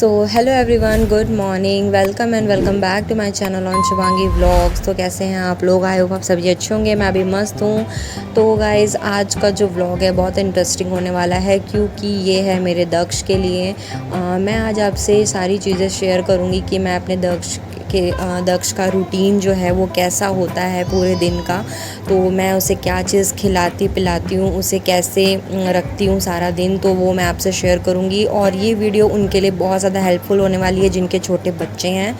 So hello everyone, good morning, welcome and welcome back to my channel on Shivangi vlogs. तो कैसे हैं आप लोग? आई होप आप सभी अच्छे होंगे। मैं अभी मस्त हूँ। तो गाइज़, आज का जो व्लॉग है बहुत इंटरेस्टिंग होने वाला है, क्योंकि ये है मेरे दक्ष के लिए। मैं आज आपसे सारी चीज़ें शेयर करूँगी कि मैं अपने दक्ष का रूटीन जो है वो कैसा होता है पूरे दिन का। तो मैं उसे क्या चीज़ खिलाती पिलाती हूँ, उसे कैसे रखती हूँ सारा दिन, तो वो मैं आपसे शेयर करूँगी। और ये वीडियो उनके लिए बहुत ज़्यादा हेल्पफुल होने वाली है जिनके छोटे बच्चे हैं।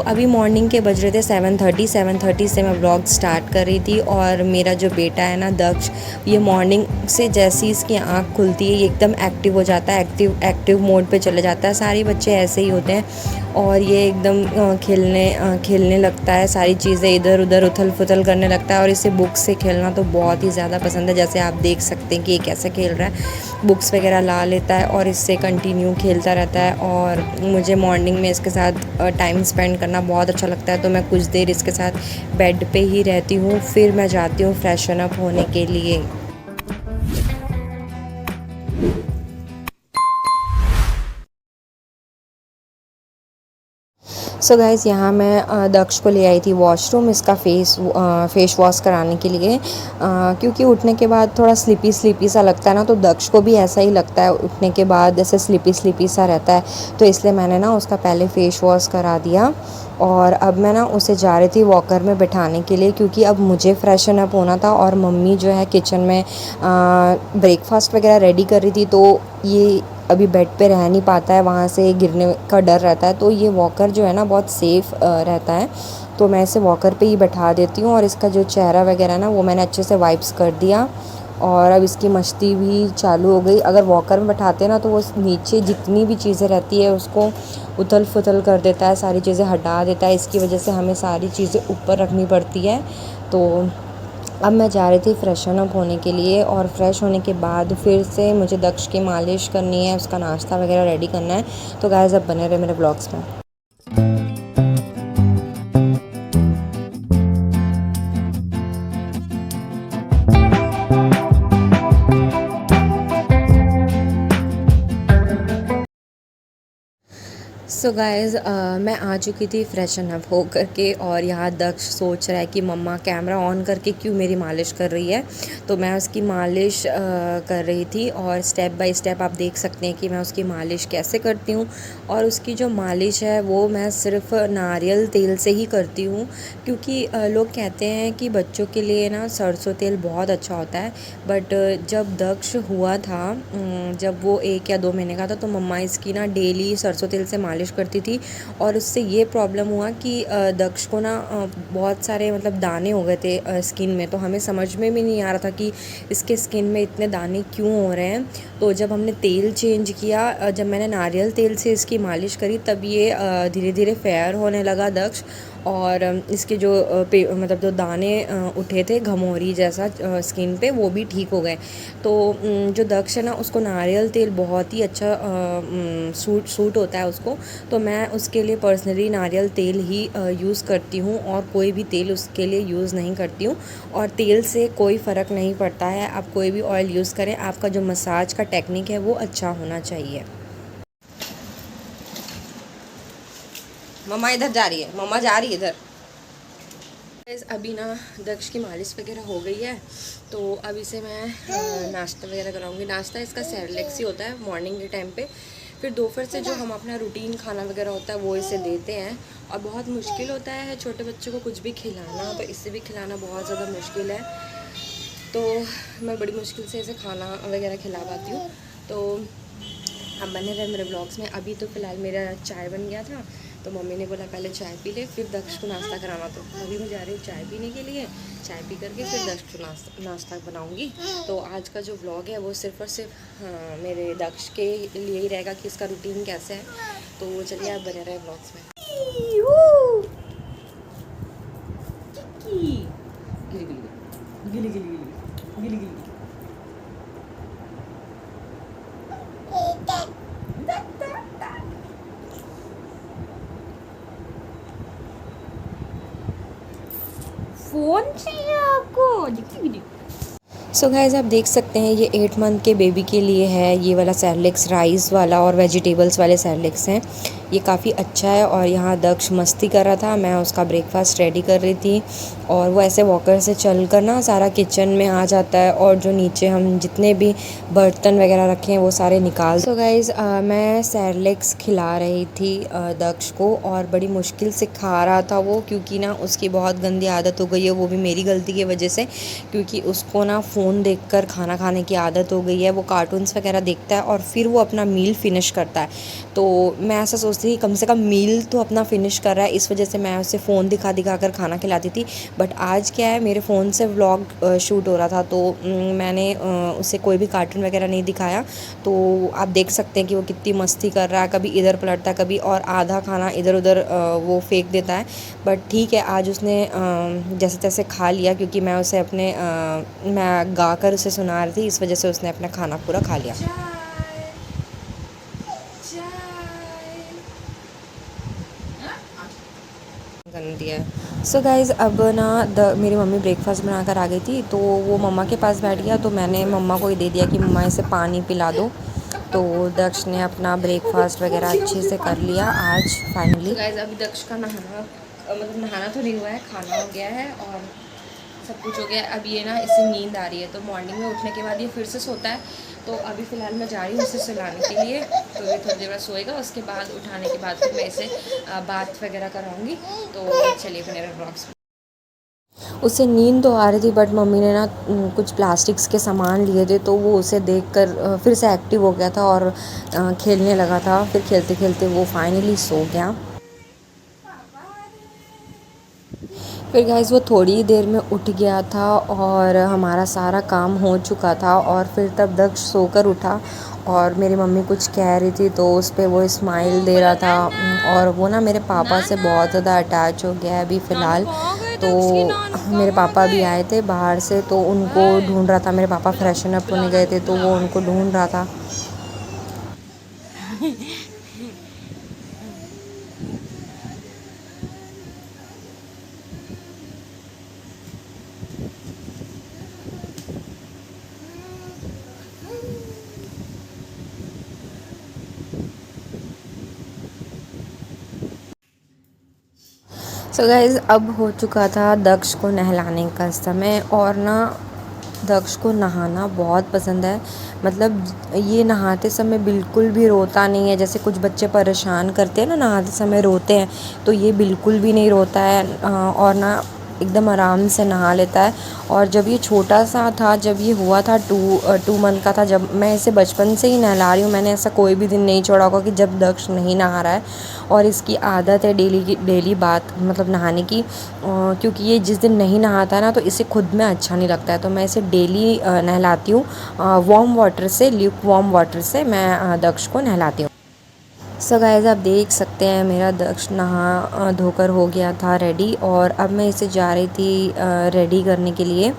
अभी मॉर्निंग के बज रहे थे 7:30 से मैं व्लॉग स्टार्ट कर रही थी। और मेरा जो बेटा है ना दक्ष, ये मॉर्निंग से जैसी इसकी आँख खुलती है ये एकदम एक्टिव हो जाता है, एक्टिव मोड पे चले जाता है। सारे बच्चे ऐसे ही होते हैं। और ये एकदम खेलने लगता है, सारी चीज़ें इधर उधर उथल पुथल करने लगता है। और इसे बुक्स से खेलना तो बहुत ही ज़्यादा पसंद है। जैसे आप देख सकते हैं कि ये कैसे खेल रहा है, बुक्स वगैरह ला लेता है और इससे कंटिन्यू खेलता रहता है। और मुझे मॉर्निंग में इसके साथ टाइम स्पेंड करना बहुत अच्छा लगता है। तो मैं कुछ देर इसके साथ बेड पे ही रहती हूँ, फिर मैं जाती हूँ फ्रेशन अप होने के लिए। सो गाइज़, यहाँ मैं दक्ष को ले आई थी वॉशरूम इसका फेस वॉश कराने के लिए। क्योंकि उठने के बाद थोड़ा स्लीपी सा लगता है ना, तो दक्ष को भी ऐसा ही लगता है, उठने के बाद जैसे स्लीपी सा रहता है। तो इसलिए मैंने ना उसका पहले फेस वॉश करा दिया। और अब मैं ना उसे जा रही थी वॉकर में बिठाने के लिए, क्योंकि अब मुझे फ्रेशन अप होना था। और मम्मी जो है किचन में ब्रेकफास्ट वगैरह रेडी कर रही थी। तो ये अभी बेड पे रह नहीं पाता है, वहाँ से गिरने का डर रहता है। तो ये वॉकर जो है ना बहुत सेफ़ रहता है। तो मैं इसे वॉकर पे ही बैठा देती हूँ। और इसका जो चेहरा वगैरह ना वो मैंने अच्छे से वाइप्स कर दिया। और अब इसकी मस्ती भी चालू हो गई। अगर वॉकर में बैठाते हैं ना तो वो नीचे जितनी भी चीज़ें रहती है उसको उथल फुथल कर देता है, सारी चीज़ें हटा देता है। इसकी वजह से हमें सारी चीज़ें ऊपर रखनी पड़ती है। तो अब मैं जा रही थी फ्रेशन अप होने के लिए। और फ्रेश होने के बाद फिर से मुझे दक्ष की मालिश करनी है, उसका नाश्ता वगैरह रेडी करना है। तो गाइस, अब बने रहे मेरे ब्लॉग्स में। सो गाइज़, मैं आ चुकी थी फ्रेशन अप हो करके। और यहाँ दक्ष सोच रहा है कि मम्मा कैमरा ऑन करके क्यों मेरी मालिश कर रही है। तो मैं उसकी मालिश कर रही थी। और स्टेप बाय स्टेप आप देख सकते हैं कि मैं उसकी मालिश कैसे करती हूँ। और उसकी जो मालिश है वो मैं सिर्फ नारियल तेल से ही करती हूँ, क्योंकि लोग कहते हैं कि बच्चों के लिए ना सरसों तेल बहुत अच्छा होता है। बट जब दक्ष हुआ था, जब वो 1 या 2 महीने का था, तो मम्मा इसकी ना डेली सरसों तेल से मालिश करती थी। और उससे ये प्रॉब्लम हुआ कि दक्ष को ना बहुत सारे मतलब दाने हो गए थे स्किन में। तो हमें समझ में भी नहीं आ रहा था कि इसके स्किन में इतने दाने क्यों हो रहे हैं। तो जब हमने तेल चेंज किया, जब मैंने नारियल तेल से इसकी मालिश करी, तब ये धीरे धीरे फेयर होने लगा दक्ष। और इसके जो मतलब जो दाने उठे थे घमौरी जैसा स्किन पे, वो भी ठीक हो गए। तो जो दक्ष है ना उसको नारियल तेल बहुत ही अच्छा सूट होता है उसको। तो मैं उसके लिए पर्सनली नारियल तेल ही यूज़ करती हूँ, और कोई भी तेल उसके लिए यूज़ नहीं करती हूँ। और तेल से कोई फ़र्क नहीं पड़ता है, आप कोई भी ऑयल यूज़ करें, आपका जो मसाज का टेक्निक है वो अच्छा होना चाहिए। मम्मा इधर जा रही है, मम्मा जा रही है इधर। अभी ना दक्ष की मालिश वगैरह हो गई है। तो अब इसे मैं नाश्ता वगैरह कराऊंगी। नाश्ता इसका सेरेलैक्स ही होता है मॉर्निंग के टाइम पे। फिर दोपहर से जो हम अपना रूटीन खाना वगैरह होता है वो इसे देते हैं। और बहुत मुश्किल होता है छोटे बच्चों को कुछ भी खिलाना, तो इससे भी खिलाना बहुत ज़्यादा मुश्किल है। तो मैं बड़ी मुश्किल से इसे खाना वगैरह खिला पाती हूँ। तो अब बने रहे मेरे ब्लॉग्स में। अभी तो फ़िलहाल मेरा चाय बन गया था, तो मम्मी ने बोला पहले चाय पी ले फिर दक्ष को नाश्ता कराना। तो अभी मैं जा रही हूँ चाय पीने के लिए। चाय पी करके फिर दक्ष को नाश्ता बनाऊँगी। तो आज का जो व्लॉग है वो सिर्फ और सिर्फ मेरे दक्ष के लिए ही रहेगा कि इसका रूटीन कैसे है। तो चलिए आप बने रहे ब्लॉग्स में। गिली गिली गिली गिली गिली गिली गिली। फ़ोन चाहिए आपको? सो गाइस आप देख सकते हैं ये 8 मंथ के बेबी के लिए है ये वाला सैरलेक्स, राइस वाला और वेजिटेबल्स वाले सैरलेक्स हैं। ये काफ़ी अच्छा है। और यहाँ दक्ष मस्ती कर रहा था, मैं उसका ब्रेकफास्ट रेडी कर रही थी। और वो ऐसे वॉकर से चल कर ना सारा किचन में आ जाता है और जो नीचे हम जितने भी बर्तन वगैरह रखे हैं वो सारे निकाल। सो गाइस मैं सैरलेक्स खिला रही थी दक्ष को, और बड़ी मुश्किल से खा रहा था वो, क्योंकि ना उसकी बहुत गंदी आदत हो गई है, वो भी मेरी गलती की वजह से, क्योंकि उसको ना फ़ोन देखकर खाना खाने की आदत हो गई है। वो कार्टून्स वगैरह देखता है और फिर वो अपना मील फ़िनिश करता है। तो मैं ऐसा सोचती थी कम से कम मील तो अपना फ़िनिश कर रहा है, इस वजह से मैं उसे फ़ोन दिखा दिखा कर खाना खिलाती थी। बट आज क्या है, मेरे फ़ोन से व्लॉग शूट हो रहा था, तो मैंने उसे कोई भी कार्टून वगैरह नहीं दिखाया। तो आप देख सकते हैं कि वो कितनी मस्ती कर रहा है, कभी इधर पलटता है, कभी और आधा खाना इधर उधर वो फेंक देता है। बट ठीक है, आज उसने जैसे तैसे खा लिया, क्योंकि मैं उसे अपने मैं गा कर उसे सुना रही थी, इस वजह से उसने अपना खाना पूरा खा लिया। गंदी है। सो गाइज़ अब ना मेरी मम्मी ब्रेकफास्ट बना कर आ गई थी, तो वो मम्मा के पास बैठ गया, तो मैंने मम्मा को ही दे दिया कि मम्मा इसे पानी पिला दो। तो दक्ष ने अपना ब्रेकफास्ट वगैरह अच्छे से कर लिया आज फाइनली। गाइज़ अभी दक्ष का नहाना मतलब नहाना तो नहीं हुआ है, खाना हो गया है और सब कुछ हो गया है। अब ये ना इसे नींद आ रही है, तो मॉर्निंग में उठने के बाद ये फिर से सोता है। तो अभी फ़िलहाल मैं जा रही हूँ इसे सुलाने के लिए, तो ये थोड़ी देर बाद सोएगा। उसके बाद उठाने के बाद फिर मैं इसे बाथ वगैरह कराऊँगी। तो चलिए फिर मेरे ब्लॉग्स। उसे नींद तो आ रही थी, बट मम्मी ने ना कुछ प्लास्टिक्स के सामान लिए थे, तो वो उसे देखकर फिर से एक्टिव हो गया था और खेलने लगा था। फिर खेलते खेलते वो फाइनली सो गया। फिर गाइस वो थोड़ी ही देर में उठ गया था और हमारा सारा काम हो चुका था, और फिर तब दक्ष सोकर उठा और मेरी मम्मी कुछ कह रही थी, तो उस पर वो स्माइल दे रहा था। और वो ना मेरे पापा से बहुत ज़्यादा अटैच हो गया है अभी फ़िलहाल। तो मेरे पापा भी आए थे बाहर से, तो उनको ढूंढ रहा था। मेरे पापा फ्रेशन अप होने गए थे, तो वो उनको ढूंढ रहा था। सो गाइज़ अब हो चुका था दक्ष को नहलाने का समय, और ना दक्ष को नहाना बहुत पसंद है। मतलब ये नहाते समय बिल्कुल भी रोता नहीं है, जैसे कुछ बच्चे परेशान करते हैं ना नहाते समय रोते हैं, तो ये बिल्कुल भी नहीं रोता है। और ना एकदम आराम से नहा लेता है। और जब ये छोटा सा था, जब ये हुआ था 2 मंथ का था, जब मैं इसे बचपन से ही नहला रही हूँ, मैंने ऐसा कोई भी दिन नहीं छोड़ा होगा कि जब दक्ष नहीं नहा रहा है। और इसकी आदत है डेली की डेली बात मतलब नहाने की, क्योंकि ये जिस दिन नहीं नहाता है ना, तो इसे खुद में अच्छा नहीं लगता है, तो मैं इसे डेली नहलाती हूँ। वार्म वाटर से, ल्यूक वार्म वाटर से मैं दक्ष को नहलाती हूँ। सो गाइस आप देख सकते हैं मेरा दक्ष नहा धोकर हो गया था रेडी, और अब मैं इसे जा रही थी रेडी करने के लिए।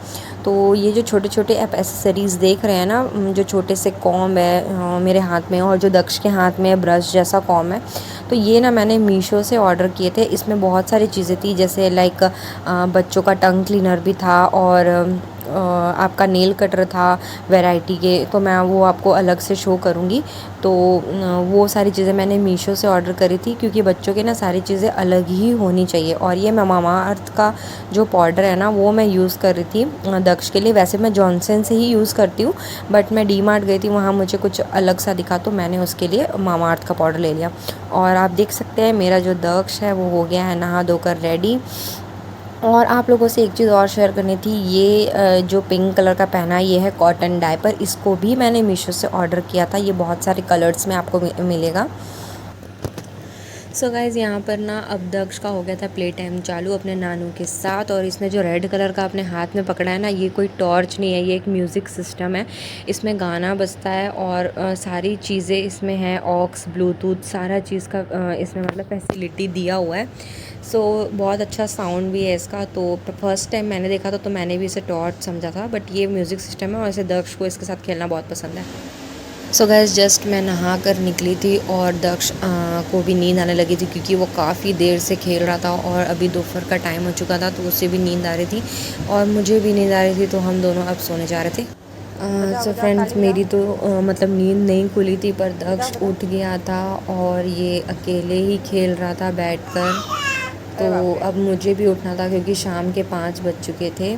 तो ये जो छोटे छोटे आप एसेसरीज़ देख रहे हैं ना, जो छोटे से कॉम्ब है मेरे हाथ में, और जो दक्ष के हाथ में ब्रश जैसा कॉम्ब है, तो ये ना मैंने मीशो से ऑर्डर किए थे। इसमें बहुत सारी चीज़ें थी, जैसे लाइक बच्चों का टंग क्लीनर भी था, और आपका नेल कटर था वैरायटी के, तो मैं वो आपको अलग से शो करूँगी। तो वो सारी चीज़ें मैंने मीशो से ऑर्डर करी थी, क्योंकि बच्चों के ना सारी चीज़ें अलग ही होनी चाहिए। और ये मैं मामा अर्थ का जो पाउडर है ना, वो मैं यूज़ कर रही थी दक्ष के लिए। वैसे मैं जॉनसन से ही यूज़ करती हूँ, बट मैं डी मार्ट गई थी, वहाँ मुझे कुछ अलग सा दिखा, तो मैंने उसके लिए मामा अर्थ का पाउडर ले लिया। और आप देख सकते हैं मेरा जो दक्ष है वो हो गया है नहा धोकर रेडी। और आप लोगों से एक चीज़ और शेयर करनी थी, ये जो पिंक कलर का पहना है, ये है कॉटन डायपर। इसको भी मैंने मीशो से ऑर्डर किया था, ये बहुत सारे कलर्स में आपको मिलेगा। सो गाइज़ यहाँ पर ना अब दक्ष का हो गया था प्ले टाइम चालू अपने नानू के साथ, और इसने जो रेड कलर का अपने हाथ में पकड़ा है ना, ये कोई टॉर्च नहीं है, ये एक म्यूज़िक सिस्टम है। इसमें गाना बजता है, और सारी चीज़ें इसमें हैं, ऑक्स ब्लूटूथ सारा चीज़ का इसमें मतलब फैसिलिटी दिया हुआ है। सो बहुत अच्छा साउंड भी है इसका। तो फर्स्ट टाइम मैंने देखा था, तो मैंने भी इसे टॉर्च समझा था, बट ये म्यूज़िक सिस्टम है, और इसे दक्ष को इसके साथ खेलना बहुत पसंद है। सो गैस जस्ट मैं नहा कर निकली थी और दक्ष को भी नींद आने लगी थी क्योंकि वो काफ़ी देर से खेल रहा था और अभी दोपहर का टाइम हो चुका था, तो उससे भी नींद आ रही थी और मुझे भी नींद आ रही थी, तो हम दोनों अब सोने जा रहे थे। सो फ्रेंड्स मेरी तो मतलब नींद नहीं खुली थी, पर दक्ष उठ गया था और ये अकेले ही खेल रहा था बैठकर। तो अब मुझे भी उठना था क्योंकि शाम के 5 बज चुके थे।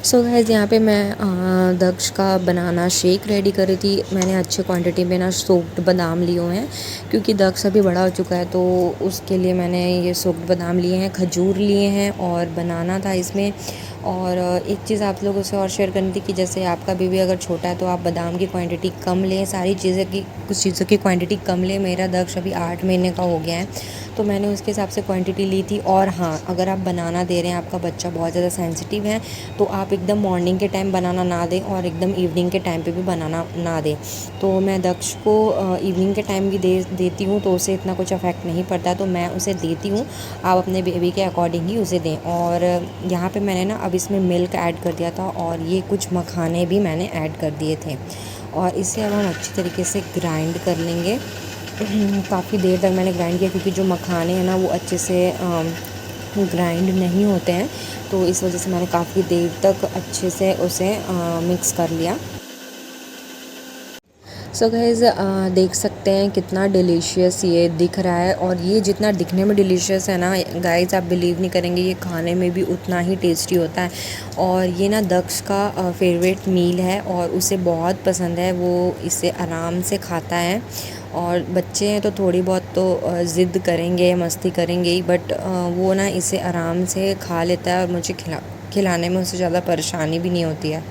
सो गाइस यहाँ पे मैं दक्ष का बनाना शेक रेडी कर रही थी। मैंने अच्छे क्वांटिटी में ना सोक्ड बादाम लिए हुए हैं क्योंकि दक्ष अभी बड़ा हो चुका है, तो उसके लिए मैंने ये सोक्ड बादाम लिए हैं, खजूर लिए हैं और बनाना था इसमें। और एक चीज़ आप लोगों से और शेयर करनी थी कि जैसे आपका बेबी अगर छोटा है तो आप बादाम की क्वांटिटी कम लें, सारी चीज़ें की कुछ चीज़ों की क्वांटिटी कम लें। मेरा दक्ष अभी 8 महीने का हो गया है, तो मैंने उसके हिसाब से क्वांटिटी ली थी। और हाँ, अगर आप बनाना दे रहे हैं, आपका बच्चा बहुत ज़्यादा सेंसिटिव है, तो आप एकदम मॉर्निंग के टाइम बनाना ना दें और एकदम इवनिंग के टाइम पे भी बनाना ना दें। तो मैं दक्ष को इवनिंग के टाइम भी देती हूँ, तो उसे इतना कुछ अफेक्ट नहीं पड़ता, तो मैं उसे देती हूँ। आप अपने बेबी के अकॉर्डिंग ही उसे दें। और यहाँ पे मैंने ना अब इसमें मिल्क ऐड कर दिया था और ये कुछ मखाने भी मैंने ऐड कर दिए थे और इसे अब हम अच्छी तरीके से ग्राइंड कर लेंगे। काफ़ी देर तक मैंने ग्राइंड किया क्योंकि जो मखाने हैं ना वो अच्छे से ग्राइंड नहीं होते हैं, तो इस वजह से मैंने काफ़ी देर तक अच्छे से उसे मिक्स कर लिया। सो गाइज़ देख सकते हैं कितना डिलीशियस ये दिख रहा है, और ये जितना दिखने में डिलीशियस है ना गाइज़, आप बिलीव नहीं करेंगे, ये खाने में भी उतना ही टेस्टी होता है। और ये ना दक्ष का फेवरेट मील है और उसे बहुत पसंद है, वो इसे आराम से खाता है। और बच्चे हैं तो थोड़ी बहुत तो ज़िद करेंगे, मस्ती करेंगे ही, बट वो ना इसे आराम से खा लेता है और मुझे खिलाने में उससे ज़्यादा परेशानी भी नहीं होती है।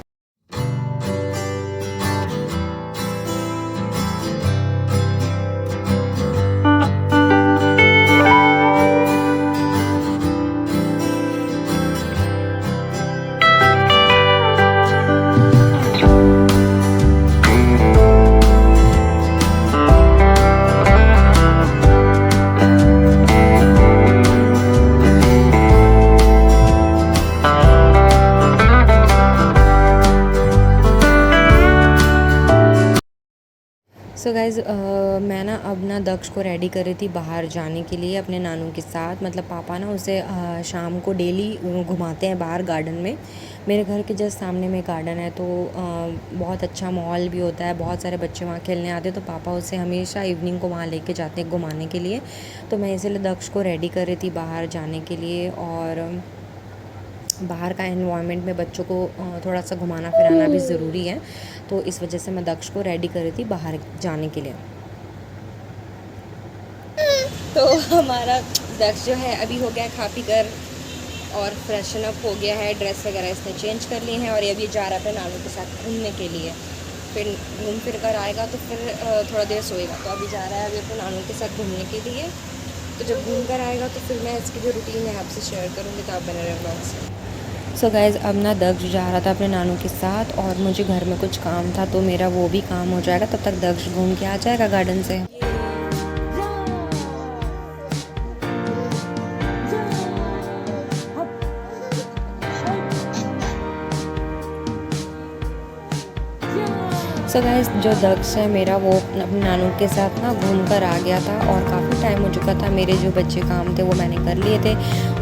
सो गाइज़ मैं ना अब ना दक्ष को रेडी कर रही थी बाहर जाने के लिए अपने नानू के साथ। मतलब पापा ना उसे शाम को डेली घुमाते हैं बाहर गार्डन में। मेरे घर के जस्ट सामने में गार्डन है, तो बहुत अच्छा माहौल भी होता है, बहुत सारे बच्चे वहाँ खेलने आते हैं, तो पापा उसे हमेशा इवनिंग को वहाँ लेके जाते हैं घुमाने के लिए। तो मैं इसलिए दक्ष को रेडी कर रही थी बाहर जाने के लिए। और बाहर का एनवायरनमेंट में बच्चों को थोड़ा सा घुमाना फिराना भी ज़रूरी है, तो इस वजह से मैं दक्ष को रेडी कर रही थी बाहर जाने के लिए। तो हमारा दक्ष जो है अभी हो गया खा पी कर और फ्रेशन अप हो गया है, ड्रेस वगैरह इसने चेंज कर ली हैं और ये अभी जा रहा है अपने नानू के साथ घूमने के लिए। फिर घूम फिर कर आएगा तो फिर थोड़ा देर सोएगा, तो अभी जा रहा है अभी अपने नानू के साथ घूमने के लिए। तो जब घूम कर आएगा तो फिर मैं इसकी जो रूटीन है आपसे शेयर करूँगी, तो आप बने रहे ब्लॉग से। सो गाइज़ अब ना दक्ष जा रहा था अपने नानू के साथ और मुझे घर में कुछ काम था, तो मेरा वो भी काम हो जाएगा, तब तक दक्ष घूम के आ जाएगा गार्डन से। सो गाइस जो दक्ष है मेरा, वो अपने नानू के साथ ना घूम कर आ गया था और काफ़ी टाइम हो चुका था। मेरे जो बच्चे काम थे वो मैंने कर लिए थे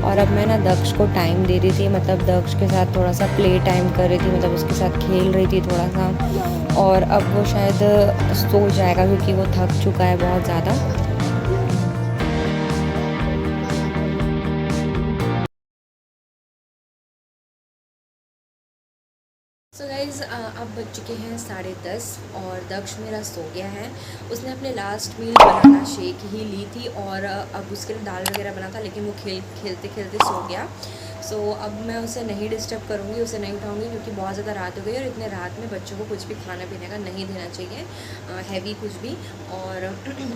और अब मैं ना दक्ष को टाइम दे रही थी, मतलब दक्ष के साथ थोड़ा सा प्ले टाइम कर रही थी, मतलब उसके साथ खेल रही थी थोड़ा सा। और अब वो शायद सो जाएगा क्योंकि वो थक चुका है बहुत ज़्यादा। सो गाइज़ अब बज चुके हैं 10:30 और दक्ष मेरा सो गया है। उसने अपने लास्ट मील बनाना शेक ही ली थी और अब उसके लिए दाल वगैरह बना था, लेकिन वो खेलते खेलते सो गया। सो अब मैं उसे नहीं डिस्टर्ब करूँगी, उसे नहीं उठाऊँगी क्योंकि बहुत ज़्यादा रात हो गई और इतने रात में बच्चों को कुछ भी खाने पीने का नहीं देना चाहिए, हैवी कुछ भी। और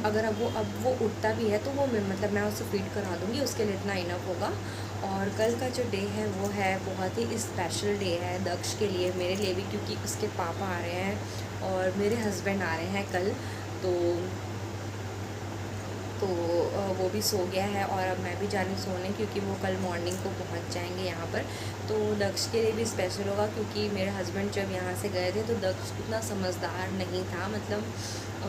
अगर अब वो उठता भी है तो वो मतलब मैं उसे फीड करा दूँगी, उसके लिए इतना इनफ होगा। और कल का जो डे है वो है बहुत ही स्पेशल डे है दक्ष के लिए, मेरे लिए भी, क्योंकि उसके पापा आ रहे हैं और मेरे हस्बैंड आ रहे हैं कल। तो तो वो भी सो गया है और अब मैं भी जानी सोने, क्योंकि वो कल मॉर्निंग को पहुंच जाएंगे यहाँ पर। तो दक्ष के लिए भी स्पेशल होगा, क्योंकि मेरे हस्बैंड जब यहाँ से गए थे तो दक्ष उतना समझदार नहीं था, मतलब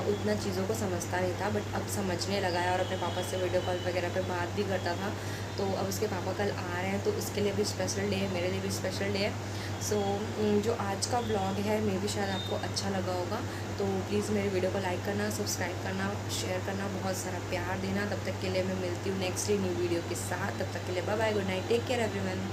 उतना चीज़ों को समझता नहीं था, बट अब समझने लगा है और अपने पापा से वीडियो कॉल वगैरह पे बात भी करता था। तो अब उसके पापा कल आ रहे हैं, तो उसके लिए भी स्पेशल डे है, मेरे लिए भी स्पेशल डे है। सो जो आज का ब्लॉग है मे भी शायद आपको अच्छा लगा होगा। तो प्लीज़ मेरे वीडियो को लाइक करना, सब्सक्राइब करना, शेयर करना, बहुत सारा प्यार देना। तब तक के लिए मैं मिलती हूँ नेक्स्ट डे न्यू वीडियो के साथ। तब तक के लिए bye bye, good night, take care everyone.